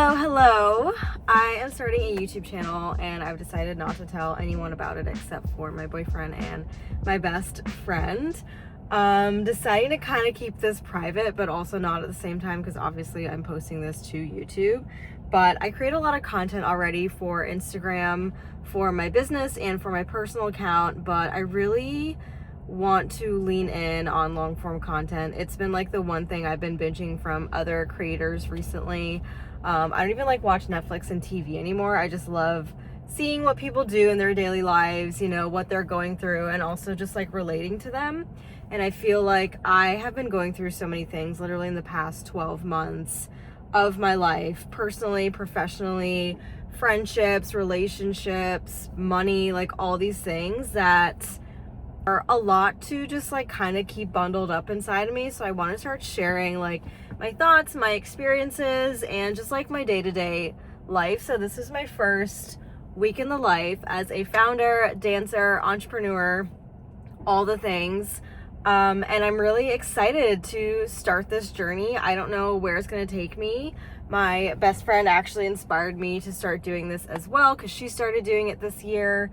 Hello. I am starting a YouTube channel and I've decided not to tell anyone about it except for my boyfriend and my best friend. Deciding to kind of keep this private, but also not at the same time because obviously I'm posting this to YouTube. But I create a lot of content already for Instagram, for my business, and for my personal account, but I really want to lean in on long form content. It's been like the one thing I've been binging from other creators recently. I don't even like watch Netflix and TV anymore. I just love seeing what people do in their daily lives, you know, what they're going through, and also just like relating to them. And I feel like I have been going through so many things literally in the past 12 months of my life, personally, professionally, friendships, relationships, money, like all these things that are a lot to just like kind of keep bundled up inside of me. So I want to start sharing like my thoughts, my experiences, and just like my day-to-day life. So this is my first week in the life as a founder, dancer, entrepreneur, all the things. And I'm really excited to start this journey. I don't know where it's going to take me. My best friend actually inspired me to start doing this as well because she started doing it this year.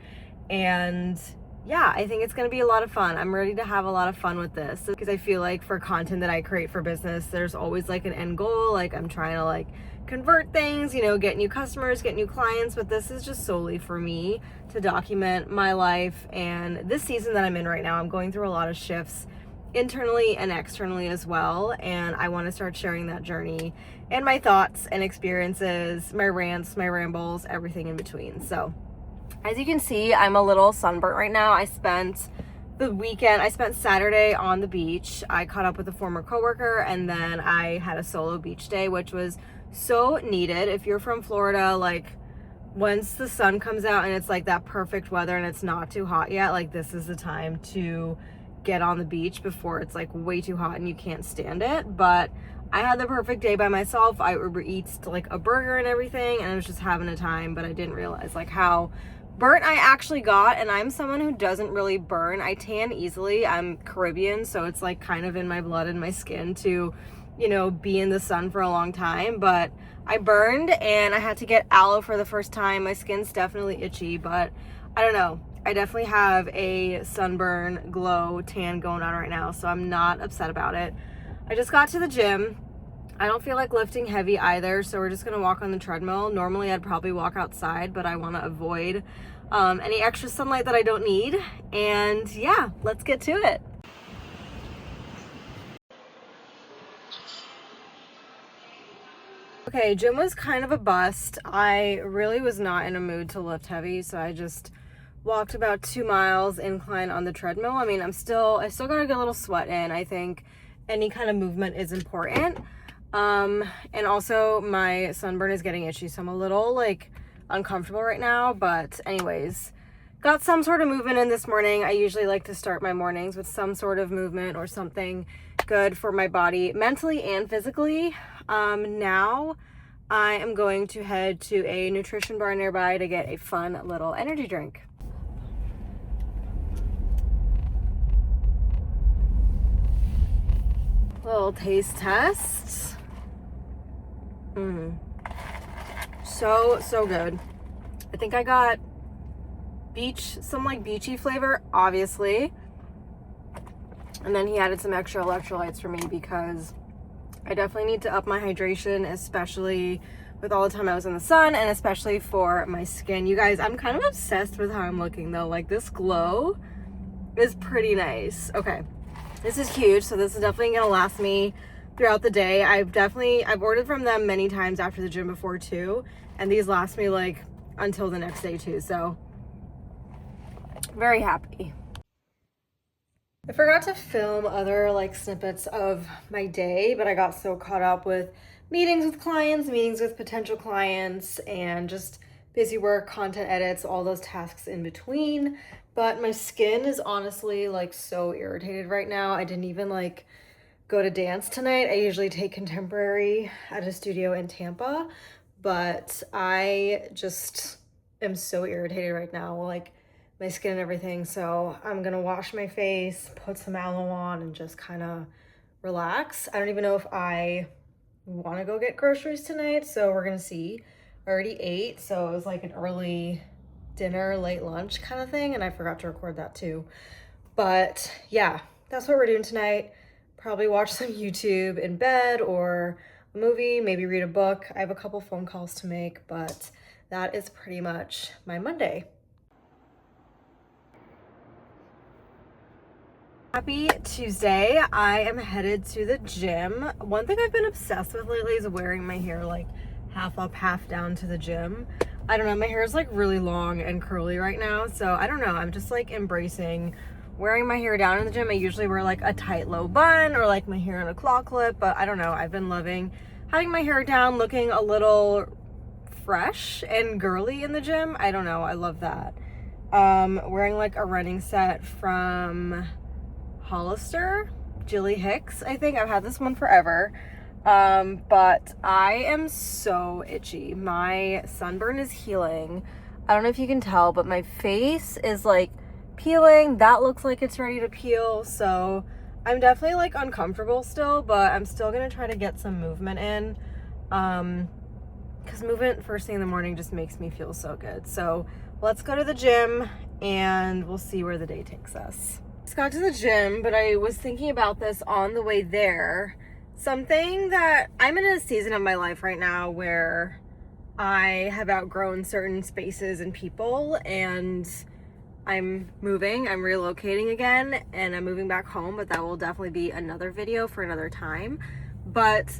And yeah, I think it's going to be a lot of fun. I'm ready to have a lot of fun with this because I feel like for content that I create for business, there's always like an end goal. Like I'm trying to like convert things, you know, get new customers, get new clients, but this is just solely for me to document my life. And this season that I'm in right now, I'm going through a lot of shifts internally and externally as well. And I want to start sharing that journey and my thoughts and experiences, my rants, my rambles, everything in between. So as you can see, I'm a little sunburnt right now. I spent Saturday on the beach. I caught up with a former coworker and then I had a solo beach day, which was so needed. If you're from Florida, like once the sun comes out and it's like that perfect weather and it's not too hot yet, like this is the time to get on the beach before it's like way too hot and you can't stand it. But I had the perfect day by myself. I Uber Eats like a burger and everything, and I was just having a time, but I didn't realize like how burnt I actually got. And I'm someone who doesn't really burn. I tan easily. I'm Caribbean, so it's like kind of in my blood and my skin to, you know, be in the sun for a long time. But I burned and I had to get aloe for the first time. My skin's definitely itchy, but I don't know. I definitely have a sunburn, glow, tan going on right now, so I'm not upset about it. I just got to the gym. I don't feel like lifting heavy either, so we're just gonna walk on the treadmill. Normally I'd probably walk outside, but I wanna avoid any extra sunlight that I don't need. And yeah, let's get to it. Okay, gym was kind of a bust. I really was not in a mood to lift heavy, so I just walked about 2 miles incline on the treadmill. I mean, I still gotta get a little sweat in. I think any kind of movement is important. And also my sunburn is getting itchy, so I'm a little like uncomfortable right now. But anyways, got some sort of movement in this morning. I usually like to start my mornings with some sort of movement or something good for my body, mentally and physically. Now I am going to head to a nutrition bar nearby to get a fun little energy drink. Little taste test. So good. I think I got some like beachy flavor, obviously. And then he added some extra electrolytes for me because I definitely need to up my hydration, especially with all the time I was in the sun, and especially for my skin. You guys, I'm kind of obsessed with how I'm looking though. Like this glow is pretty nice. Okay. This is huge, so this is definitely gonna last me throughout the day. I've ordered from them many times after the gym before too, and these last me like until the next day too, so very happy. I forgot to film other like snippets of my day, but I got so caught up with meetings with clients, meetings with potential clients, and just busy work, content edits, all those tasks in between. But my skin is honestly like so irritated right now. I didn't even like go to dance tonight. I usually take contemporary at a studio in Tampa, but I just am so irritated right now, like my skin and everything. So I'm gonna wash my face, put some aloe on, and just kind of relax. I don't even know if I want to go get groceries tonight, so we're gonna see. I already ate, so it was like an early dinner, late lunch kind of thing, and I forgot to record that too. But yeah, that's what we're doing tonight. Probably watch some YouTube in bed or a movie, maybe read a book. I have a couple phone calls to make, but that is pretty much my Monday. Happy Tuesday. I am headed to the gym. One thing I've been obsessed with lately is wearing my hair like half up, half down to the gym. I don't know, my hair is like really long and curly right now, so I don't know, I'm just like embracing wearing my hair down in the gym. I usually wear like a tight low bun or like my hair in a claw clip, but I don't know, I've been loving having my hair down, looking a little fresh and girly in the gym. I don't know, I love that. Wearing like a running set from Hollister, Jilly Hicks, I think. I've had this one forever. But I am so itchy. My sunburn is healing. I don't know if you can tell, but my face is like peeling. That looks like it's ready to peel. So I'm definitely like uncomfortable still, but I'm still gonna try to get some movement in. Because movement first thing in the morning just makes me feel so good. So let's go to the gym and we'll see where the day takes us. Just got to the gym, but I was thinking about this on the way there. Something that I'm in a season of my life right now where I have outgrown certain spaces and people, and I'm moving, I'm relocating again, and I'm moving back home, but that will definitely be another video for another time. But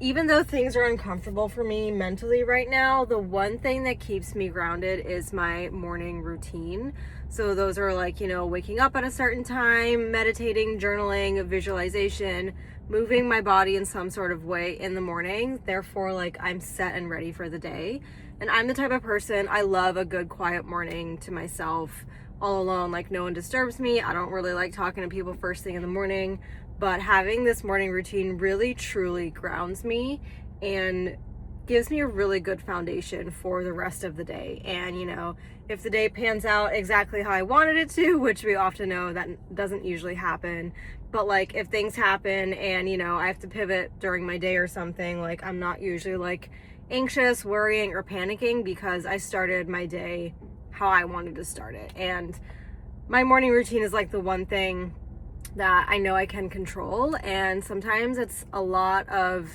even though things are uncomfortable for me mentally right now, the one thing that keeps me grounded is my morning routine. So those are like, you know, waking up at a certain time, meditating, journaling, visualization, moving my body in some sort of way in the morning. Therefore, like, I'm set and ready for the day. And I'm the type of person, I love a good quiet morning to myself, all alone. Like, no one disturbs me. I don't really like talking to people first thing in the morning. But having this morning routine really truly grounds me and gives me a really good foundation for the rest of the day. And, you know, if the day pans out exactly how I wanted it to, which we often know that doesn't usually happen, but like if things happen and, you know, I have to pivot during my day or something, like I'm not usually like anxious, worrying, or panicking because I started my day how I wanted to start it. And my morning routine is like the one thing that I know I can control, and sometimes it's a lot of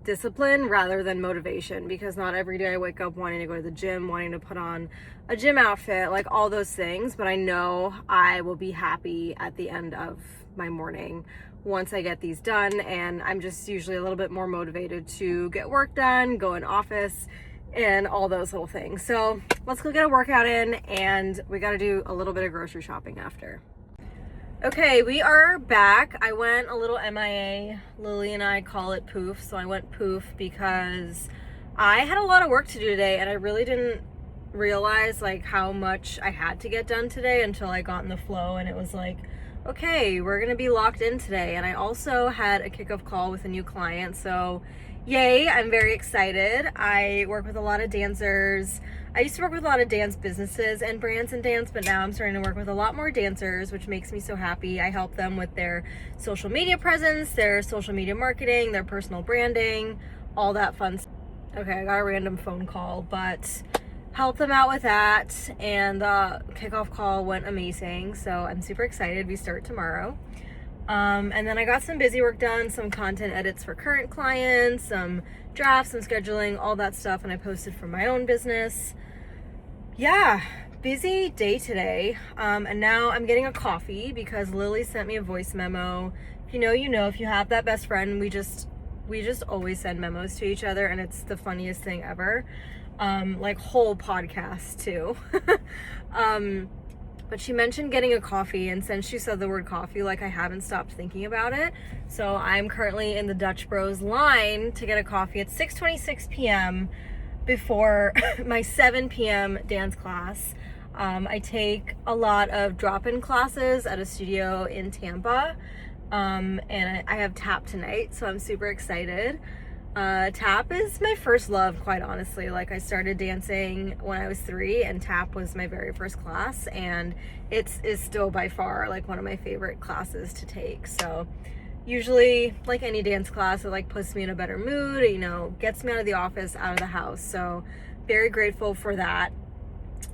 discipline rather than motivation, because not every day I wake up wanting to go to the gym, wanting to put on a gym outfit, like all those things, but I know I will be happy at the end of my morning once I get these done, and I'm just usually a little bit more motivated to get work done, go in office, and all those little things. So let's go get a workout in, and we got to do a little bit of grocery shopping after. Okay, we are back. I went a little MIA. Lily and I call it poof. So I went poof because I had a lot of work to do today, and I really didn't realize like how much I had to get done today until I got in the flow, and it was like, okay, we're gonna be locked in today. And I also had a kickoff call with a new client, so yay, I'm very excited. I work with a lot of dancers. I used to work with a lot of dance businesses and brands in dance, but now I'm starting to work with a lot more dancers, which makes me so happy. I help them with their social media presence, their social media marketing, their personal branding, all that fun stuff. Okay, I got a random phone call, but help them out with that. And the kickoff call went amazing, so I'm super excited. We start tomorrow. And then I got some busy work done, some content edits for current clients, some drafts, some scheduling, all that stuff, and I posted for my own business. Yeah, busy day today. And now I'm getting a coffee because Lily sent me a voice memo. If you know, you know. If you have that best friend, we just always send memos to each other, and it's the funniest thing ever. Like whole podcasts too. But she mentioned getting a coffee, and since she said the word coffee, like I haven't stopped thinking about it. So I'm currently in the Dutch Bros line to get a coffee at 6:26 p.m. before my 7 p.m. dance class. I take a lot of drop-in classes at a studio in Tampa, and I have tap tonight, so I'm super excited. Tap is my first love, quite honestly. Like, I started dancing when I was 3, and tap was my very first class, and it is still by far like one of my favorite classes to take. So usually, like any dance class, it like puts me in a better mood, you know, gets me out of the office, out of the house. So very grateful for that.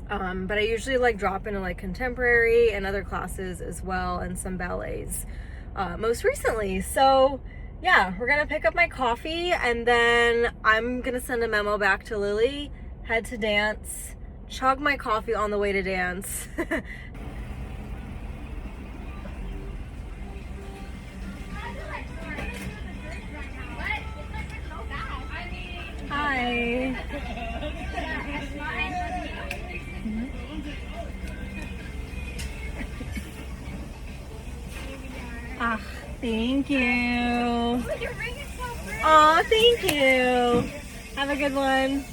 But I usually like drop into like contemporary and other classes as well, and some ballets most recently. So yeah, we're gonna pick up my coffee and then I'm gonna send a memo back to Lily, head to dance, chug my coffee on the way to dance. Hi. Ah, thank you. Oh, thank you. Have a good one.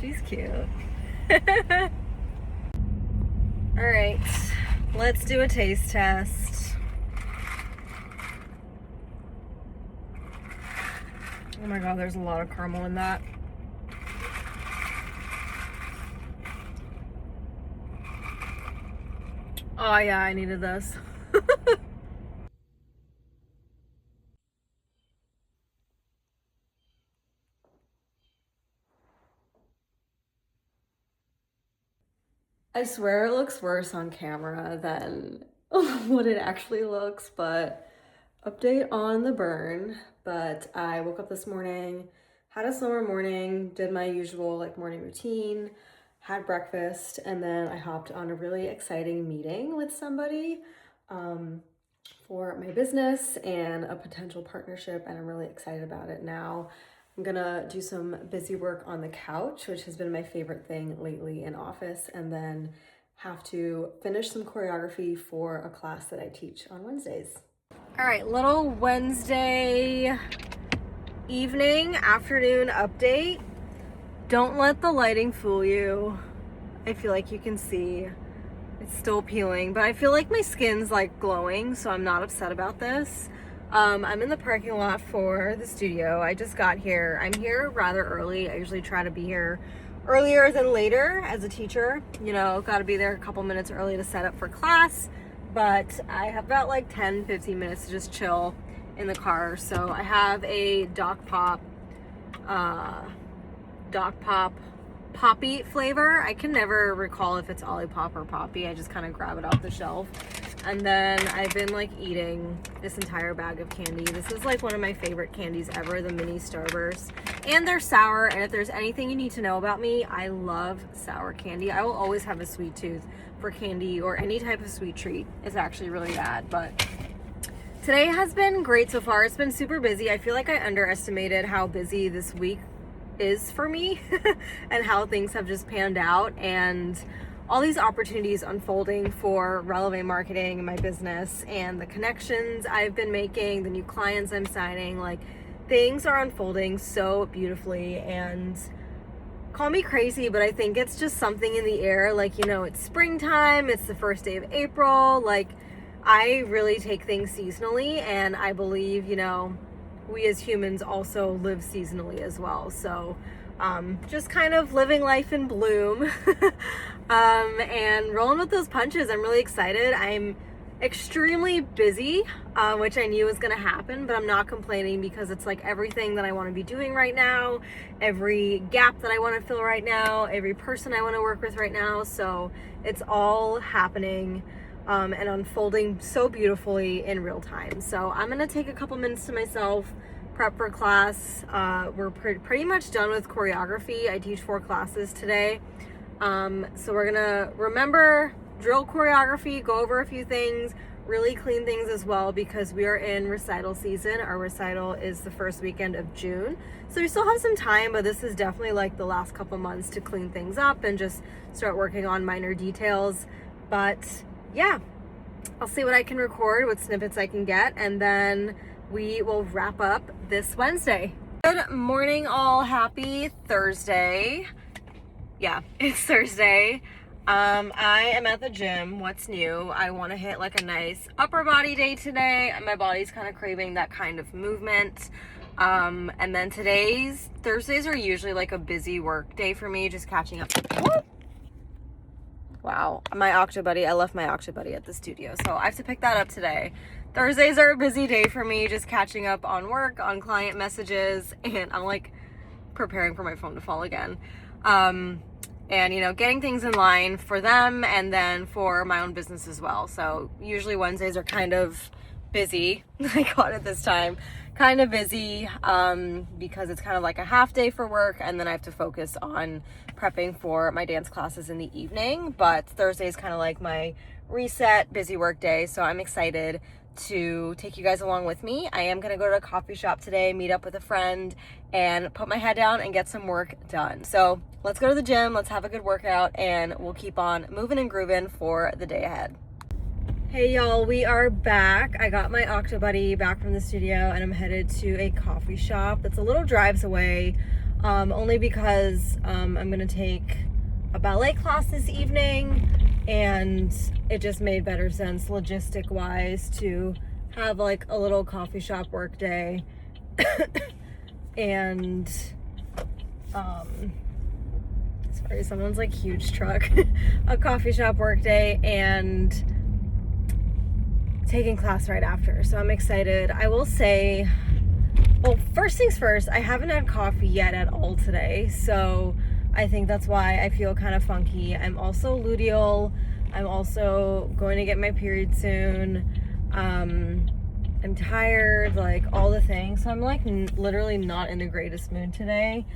She's cute. All right, let's do a taste test. Oh my God, there's a lot of caramel in that. Oh yeah, I needed this. I swear it looks worse on camera than what it actually looks, but update on the burn. But I woke up this morning, had a slower morning, did my usual like morning routine, had breakfast, and then I hopped on a really exciting meeting with somebody for my business and a potential partnership, and I'm really excited about it now. I'm gonna do some busy work on the couch, which has been my favorite thing lately in office, and then have to finish some choreography for a class that I teach on Wednesdays. All right, little Wednesday evening, afternoon update. Don't let the lighting fool you. I feel like you can see it's still peeling, but I feel like my skin's like glowing, so I'm not upset about this. I'm in the parking lot for the studio. I just got here. I'm here rather early. I usually try to be here earlier than later as a teacher. You know, got to be there a couple minutes early to set up for class, but I have about like 10-15 minutes to just chill in the car. So I have a Doc Pop Poppy flavor. I can never recall if it's Olipop or Poppy. I just kind of grab it off the shelf. And then I've been like eating this entire bag of candy. This is like one of my favorite candies ever, the mini Starburst. And they're sour, and if there's anything you need to know about me, I love sour candy. I will always have a sweet tooth for candy or any type of sweet treat. It's actually really bad, but today has been great so far. It's been super busy. I feel like I underestimated how busy this week is for me and how things have just panned out, and all these opportunities unfolding for relevant marketing in my business, and the connections I've been making, the new clients I'm signing, like things are unfolding so beautifully. And call me crazy, but I think it's just something in the air. Like, you know, it's springtime, it's the first day of April. Like, I really take things seasonally, and I believe, you know, we as humans also live seasonally as well. So just kind of living life in bloom and rolling with those punches. I'm really excited. I'm extremely busy, which I knew was going to happen, but I'm not complaining because it's like everything that I want to be doing right now, every gap that I want to fill right now, every person I want to work with right now. So it's all happening and unfolding so beautifully in real time. So I'm going to take a couple minutes to myself, prep for class. We're pretty much done with choreography. I teach 4 classes today. So we're gonna remember drill choreography, go over a few things, really clean things as well, because we are in recital season. Our recital is the first weekend of June. So we still have some time, but this is definitely like the last couple months to clean things up and just start working on minor details. But yeah, I'll see what I can record, what snippets I can get, and then we will wrap up this Wednesday. Good morning, all. Happy Thursday. Yeah, it's Thursday. I am at the gym. What's new? I want to hit like a nice upper body day today. My body's kind of craving that kind of movement. And then Thursdays are usually like a busy work day for me, just catching up. Whoop! Wow, my Octa Buddy, I left my Octa Buddy at the studio, so I have to pick that up today. Thursdays are a busy day for me, just catching up on work, on client messages, and I'm like preparing for my phone to fall again. And, you know, getting things in line for them and then for my own business as well. So usually Wednesdays are kind of busy. I caught it this time. Kind of busy because it's kind of like a half day for work, and then I have to focus on prepping for my dance classes in the evening. But Thursday is kind of like my reset, busy work day. So I'm excited to take you guys along with me. I am going to go to a coffee shop today, meet up with a friend, and put my head down and get some work done. So let's go to the gym, let's have a good workout, and we'll keep on moving and grooving for the day ahead. Hey y'all, we are back. I got my Octa Buddy back from the studio and I'm headed to a coffee shop that's a little drives away, only because I'm gonna take a ballet class this evening, and it just made better sense logistic wise to have like a little coffee shop work day and sorry, someone's like huge truck a coffee shop work day and taking class right after. So I'm excited. I will say, well, first things first, I haven't had coffee yet at all today, so I think that's why I feel kind of funky. I'm also luteal. I'm also going to get my period soon. I'm tired, like all the things. So I'm like literally not in the greatest mood today.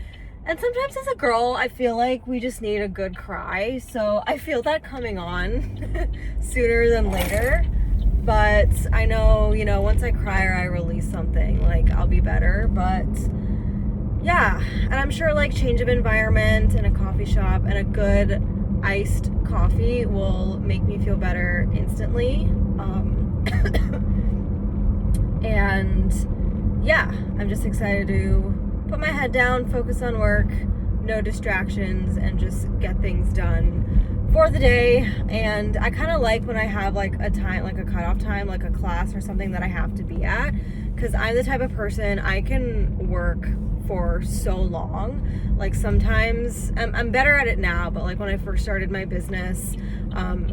And sometimes as a girl, I feel like we just need a good cry. So I feel that coming on sooner than later. But I know, you know, once I cry or I release something, like I'll be better. But yeah, and I'm sure like change of environment in a coffee shop and a good iced coffee will make me feel better instantly. And yeah, I'm just excited to put my head down, focus on work, no distractions, and just get things done for the day. And I kind of like when I have like a time, like a cutoff time, like a class or something that I have to be at, because I'm the type of person, I can work for so long. Like sometimes I'm better at it now, but like when I first started my business,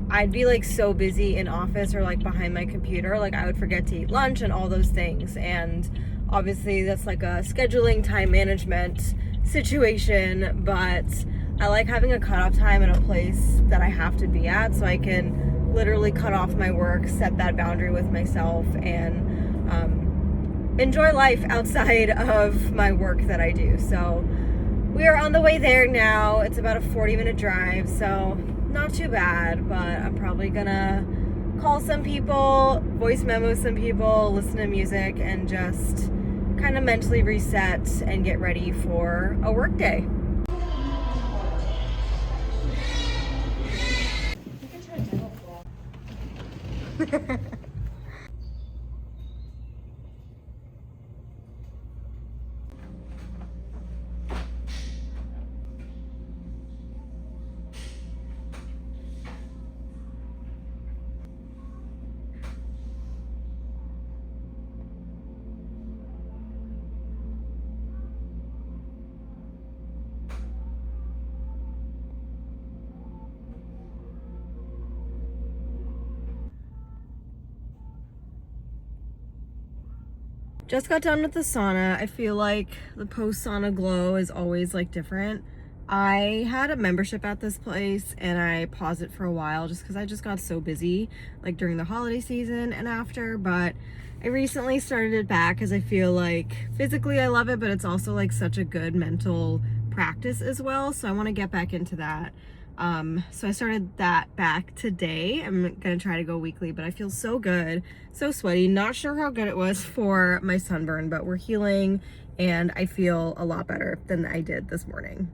I'd be like so busy in office or like behind my computer, like I would forget to eat lunch and all those things. And obviously that's like a scheduling time management situation, but I like having a cutoff time in a place that I have to be at, so I can literally cut off my work, set that boundary with myself, and enjoy life outside of my work that I do. So we are on the way there now. It's about a 40-minute drive, so not too bad, but I'm probably gonna call some people, voice memo some people, listen to music, and just kind of mentally reset and get ready for a work day. Just got done with the sauna. I feel like the post sauna glow is always like different. I had a membership at this place and I paused it for a while just because I just got so busy like during the holiday season and after, but I recently started it back because I feel like physically I love it, but it's also like such a good mental practice as well. So I want to get back into that. So I started that back today. I'm gonna try to go weekly, but I feel so good, so sweaty. Not sure how good it was for my sunburn, but we're healing and I feel a lot better than I did this morning.